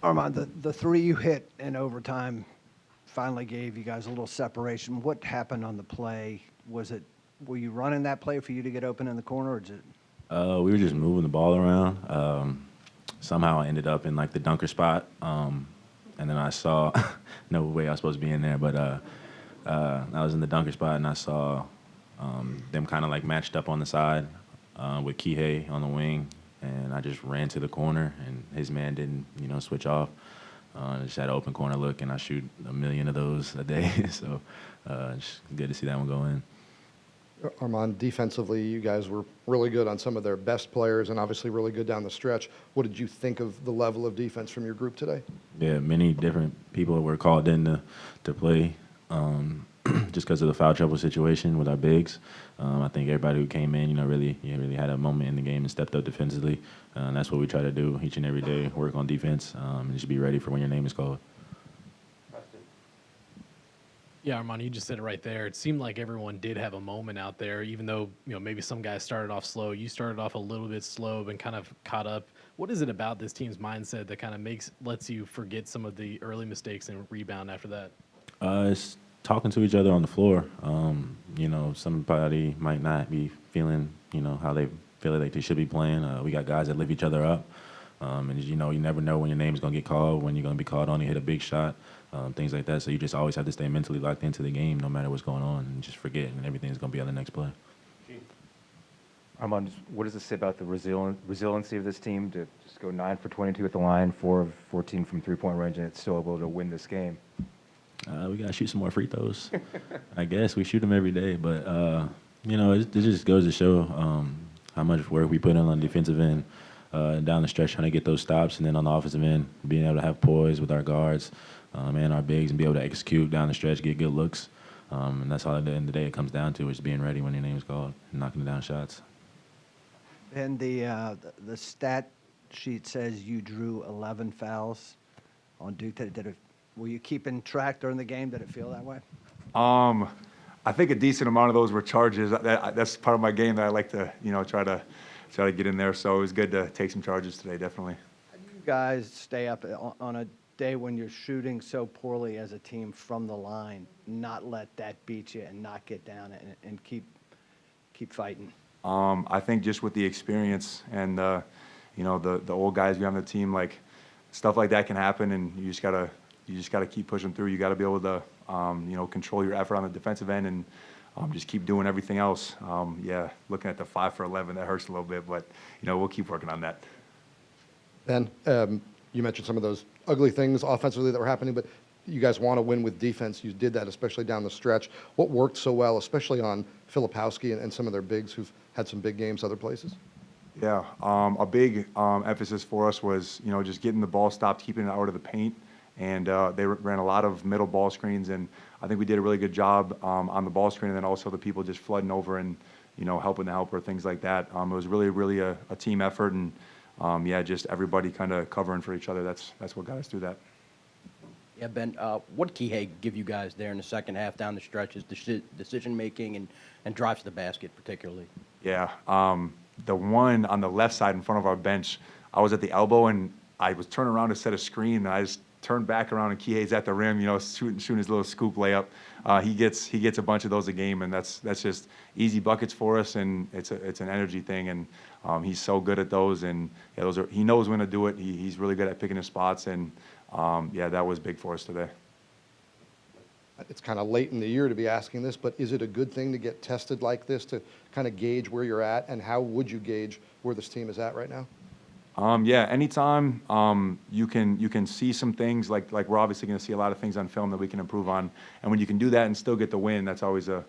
Armaan, the three you hit in overtime finally gave you guys a little separation. What happened on the play? Were you running that play for you to get open in the corner, or is it? We were just moving the ball around. Somehow I ended up in like the dunker spot, and then I saw no way I was supposed to be in there, but I was in the dunker spot and I saw them kind of like matched up on the side with Kihei on the wing, and I just ran to the corner and his man didn't, switch off. I just had an open corner look, and I shoot a million of those a day, so just good to see that one go in. Armaan, defensively, you guys were really good on some of their best players and obviously really good down the stretch. What did you think of the level of defense from your group today? Yeah, many different people were called in to play just because of the foul trouble situation with our bigs. I think everybody who came in, really had a moment in the game and stepped up defensively. And that's what we try to do each and every day, work on defense, and just be ready for when your name is called. Yeah, Armaan, you just said it right there. It seemed like everyone did have a moment out there, even though maybe some guys started off slow. You started off a little bit slow and kind of caught up. What is it about this team's mindset that kind of lets you forget some of the early mistakes and rebound after that? It's talking to each other on the floor. Somebody might not be feeling, how they feel like they should be playing. We got guys that lift each other up. And you never know when your name's going to get called, when you're going to be called on, you hit a big shot, things like that. So you just always have to stay mentally locked into the game no matter what's going on and just forget, and everything's going to be on the next play. Armaan, what does this say about the resiliency of this team to just go 9 for 22 at the line, 4 of 14 from three-point range, and it's still able to win this game? We got to shoot some more free throws. I guess we shoot them every day, but, it just goes to show how much work we put in on the defensive end. Down the stretch trying to get those stops, and then on the offensive end, being able to have poise with our guards and our bigs and be able to execute down the stretch, get good looks. And that's all at the end of the day it comes down to, is being ready when your name is called and knocking down shots. And the stat sheet says you drew 11 fouls on Duke. Were you keeping track during the game? Did it feel that way? I think a decent amount of those were charges. That's part of my game that I like to, try to get in there. So it was good to take some charges today, definitely. How do you guys stay up on a day when you're shooting so poorly as a team from the line, not let that beat you and not get down and keep fighting? I think just with the experience and the old guys we have on the team, like stuff like that can happen, and you just gotta keep pushing through. You got to be able to control your effort on the defensive end and just keep doing everything else. Looking at the 5 for 11, that hurts a little bit, but we'll keep working on that. Ben, you mentioned some of those ugly things offensively that were happening, but you guys want to win with defense. You did that, especially down the stretch. What worked so well, especially on Filipowski and some of their bigs who've had some big games other places? Yeah, a big emphasis for us was just getting the ball stopped, keeping it out of the paint. And they ran a lot of middle ball screens, and I think we did a really good job on the ball screen, and then also the people just flooding over and helping the helper, things like that. It was really a team effort, and just everybody kind of covering for each other. That's what got us through that. Yeah, Ben, what Kihei give you guys there in the second half down the stretch is decision making and drives to the basket particularly? Yeah, the one on the left side in front of our bench, I was at the elbow and I was turning around to set a screen, and I just turned back around and Kihei's at the rim, shooting his little scoop layup. He gets a bunch of those a game, and that's just easy buckets for us, and it's an energy thing, and he's so good at those, and he knows when to do it. He's really good at picking his spots, and that was big for us today. It's kind of late in the year to be asking this, but is it a good thing to get tested like this to kind of gauge where you're at, and how would you gauge where this team is at right now? Anytime you can see some things, like we're obviously going to see a lot of things on film that we can improve on, and when you can do that and still get the win, that's always a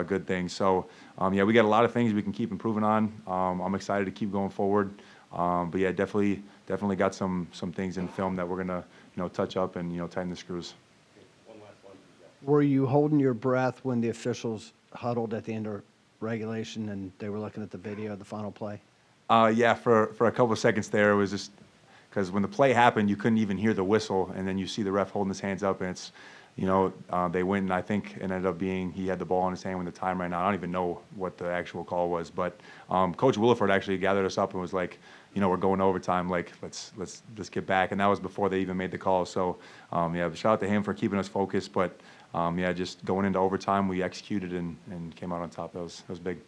good thing. So we got a lot of things we can keep improving on. I'm excited to keep going forward, but definitely got some things in film that we're going to touch up and tighten the screws. Were you holding your breath when the officials huddled at the end of regulation and they were looking at the video of the final play? For a couple of seconds there, it was just because when the play happened, you couldn't even hear the whistle, and then you see the ref holding his hands up, and it's, they went, and I think it ended up being he had the ball in his hand when the time ran out. I don't even know what the actual call was, but Coach Williford actually gathered us up and was like, we're going to overtime. Like, let's get back. And that was before they even made the call. So, yeah, shout out to him for keeping us focused. But, yeah, just going into overtime, we executed and came out on top. That was big.